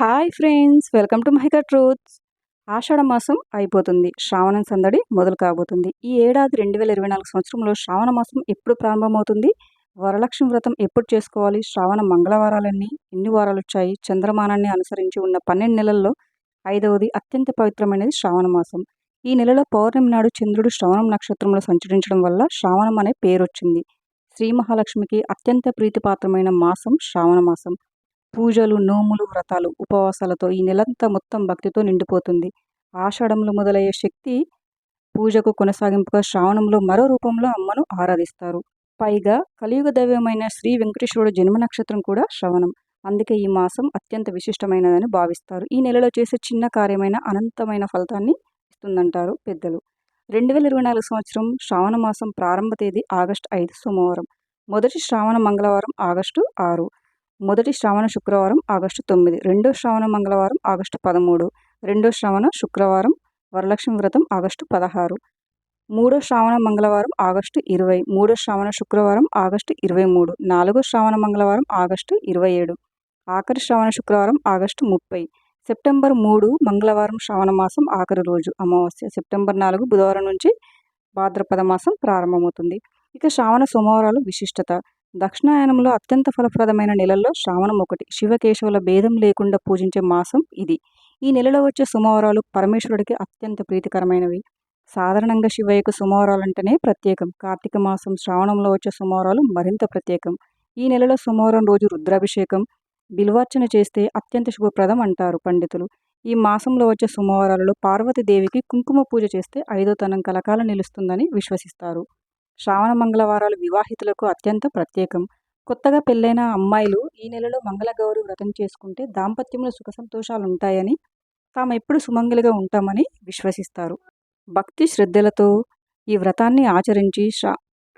Hi friends, welcome to Mahika truths. ఆషాఢ మాసం అయిపోతుంది, శ్రావణం సందడి మొదలు కాబోతుంది. ఈ ఏడాది 2024 సంవత్సరంలో శ్రావణ మాసం ఎప్పుడు ప్రారంభమవుతుంది? వరలక్ష్మి వ్రతం ఎప్పుడు చేసుకోవాలి? శ్రావణ మంగళవారాలన్నీ ఎన్ని వారాలు వచ్చాయి? చంద్రమానాన్ని అనుసరించి ఉన్న 12 నెలల్లో 5వది అత్యంత పవిత్రమైనది శ్రావణ మాసం. ఈ నెలలో పౌర్ణమి నాడు చంద్రుడు శ్రవణం నక్షత్రంలో సంచరించడం వల్ల శ్రావణం అనే పేరు వచ్చింది. శ్రీ మహాలక్ష్మికి అత్యంత ప్రీతిపాత్రమైన మాసం శ్రావణ మాసం. పూజలు, నోములు, వ్రతాలు, ఉపవాసాలతో ఈ నెలంతా మొత్తం భక్తితో నిండిపోతుంది. ఆషాఢంలో మొదలయ్యే శక్తి పూజకు కొనసాగింపుగా శ్రావణంలో మరో రూపంలో అమ్మను ఆరాధిస్తారు. పైగా కలియుగ దైవమైన శ్రీ వెంకటేశ్వరుడు జన్మ నక్షత్రం కూడా శ్రవణం. అందుకే ఈ మాసం అత్యంత విశిష్టమైనదని భావిస్తారు. ఈ నెలలో చేసే చిన్న కార్యమైన అనంతమైన ఫలితాన్ని ఇస్తుందంటారు పెద్దలు. 2024 సంవత్సరం శ్రావణ మాసం ప్రారంభ తేదీ ఆగస్టు 5 సోమవారం. మొదటి శ్రావణ మంగళవారం ఆగస్టు 6. మొదటి శ్రావణ శుక్రవారం ఆగస్టు 9, రెండో శ్రావణ మంగళవారం ఆగస్టు 13, రెండో శ్రావణ శుక్రవారం వరలక్ష్మి వ్రతం ఆగస్టు 16, మూడో శ్రావణ మంగళవారం ఆగస్టు 20, మూడో శ్రావణ శుక్రవారం ఆగస్టు 23, నాలుగో శ్రావణ మంగళవారం ఆగస్టు 27, ఆఖరి శ్రావణ శుక్రవారం ఆగస్టు 30, సెప్టెంబర్ 3 మంగళవారం శ్రావణ మాసం ఆఖరి రోజు అమావాస్య, సెప్టెంబర్ 4 బుధవారం నుంచి భాద్రపద మాసం ప్రారంభమవుతుంది. ఇక శ్రావణ సోమవారాలు విశిష్టత. దక్షిణాయనంలో అత్యంత ఫలప్రదమైన నెలల్లో శ్రావణం ఒకటి. శివకేశవుల భేదం లేకుండా పూజించే మాసం ఇది. ఈ నెలలో వచ్చే సోమవారాలు పరమేశ్వరుడికి అత్యంత ప్రీతికరమైనవి. సాధారణంగా శివయ్యకు సోమవారాలంటేనే ప్రత్యేకం. కార్తీక మాసం శ్రావణంలో వచ్చే సోమవారాలు మరింత ప్రత్యేకం. ఈ నెలలో సోమవారం రోజు రుద్రాభిషేకం, బిల్వార్చన చేస్తే అత్యంత శుభప్రదం అంటారు పండితులు. ఈ మాసంలో వచ్చే సోమవారాలలో పార్వతీదేవికి కుంకుమ పూజ చేస్తే 5వ తనం కలకాలం నిలుస్తుందని విశ్వసిస్తారు. శ్రావణ మంగళవారాలు వివాహితులకు అత్యంత ప్రత్యేకం. కొత్తగా పెళ్ళైన అమ్మాయిలు ఈ నెలలో మంగళగౌరి వ్రతం చేసుకుంటే దాంపత్యంలో సుఖ సంతోషాలు ఉంటాయని, తాము ఎప్పుడు సుమంగలిగా ఉంటామని విశ్వసిస్తారు. భక్తి శ్రద్ధలతో ఈ వ్రతాన్ని ఆచరించి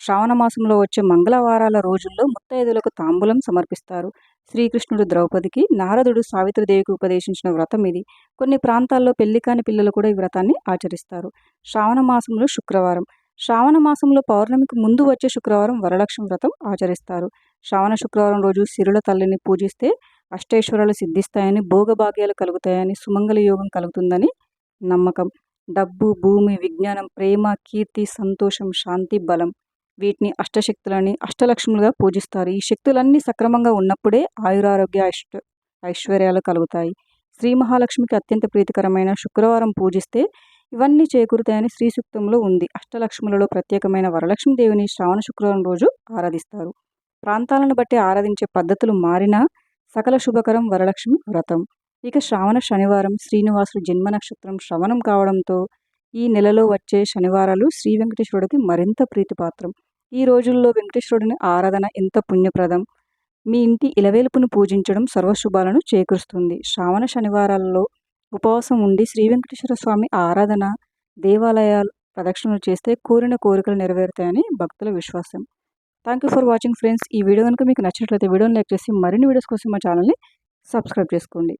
శ్రావణ మాసంలో వచ్చే మంగళవారాల రోజుల్లో ముత్తైదులకు తాంబూలం సమర్పిస్తారు. శ్రీకృష్ణుడు ద్రౌపదికి, నారదుడు సావిత్రిదేవికి ఉపదేశించిన వ్రతం ఇది. కొన్ని ప్రాంతాల్లో పెళ్లి కాని పిల్లలు కూడా ఈ వ్రతాన్ని ఆచరిస్తారు. శ్రావణ మాసంలో శుక్రవారం. శ్రావణ మాసంలో పౌర్ణమికి ముందు వచ్చే శుక్రవారం వరలక్ష్మి వ్రతం ఆచరిస్తారు. శ్రావణ శుక్రవారం రోజు సిరుల తల్లిని పూజిస్తే అష్టైశ్వర్యాలు సిద్ధిస్తాయని, భోగభాగ్యాలు కలుగుతాయని, సుమంగళ యోగం కలుగుతుందని నమ్మకం. డబ్బు, భూమి, విజ్ఞానం, ప్రేమ, కీర్తి, సంతోషం, శాంతి, బలం, వీటిని అష్టశక్తులని, అష్టలక్ష్ములుగా పూజిస్తారు. ఈ శక్తులన్నీ సక్రమంగా ఉన్నప్పుడే ఆయురారోగ్య ఐశ్వర్యాలు కలుగుతాయి. శ్రీ మహాలక్ష్మికి అత్యంత ప్రీతికరమైన శుక్రవారం పూజిస్తే ఇవన్నీ చేకూరుతాయని శ్రీ సూక్తంలో ఉంది. అష్టలక్ష్ములలో ప్రత్యేకమైన వరలక్ష్మీదేవిని శ్రావణ శుక్రవారం రోజు ఆరాధిస్తారు. ప్రాంతాలను బట్టి ఆరాధించే పద్ధతులు మారినా సకల శుభకరం వరలక్ష్మి వ్రతం. ఇక శ్రావణ శనివారం శ్రీనివాసుడు జన్మ నక్షత్రం శ్రవణం కావడంతో ఈ నెలలో వచ్చే శనివారాలు శ్రీ వెంకటేశ్వరుడికి మరింత ప్రీతిపాత్రం. ఈ రోజుల్లో వెంకటేశ్వరుడిని ఆరాధన ఎంత పుణ్యప్రదం. మీ ఇంటి ఇలవేలుపును పూజించడం సర్వశుభాలను చేకూరుస్తుంది. శ్రావణ శనివారాల్లో ఉపవాసం ఉండి శ్రీ వెంకటేశ్వర స్వామి ఆరాధన, దేవాలయాలు ప్రదక్షిణలు చేస్తే కోరిన కోరికలు నెరవేరుతాయని భక్తుల విశ్వాసం. Thank you for watching friends. ఈ వీడియో కనుక మీకు నచ్చినట్లయితే వీడియోని లైక్ చేసి మరిన్ని వీడియోస్ కోసం మా ఛానల్ని సబ్స్క్రైబ్ చేసుకోండి.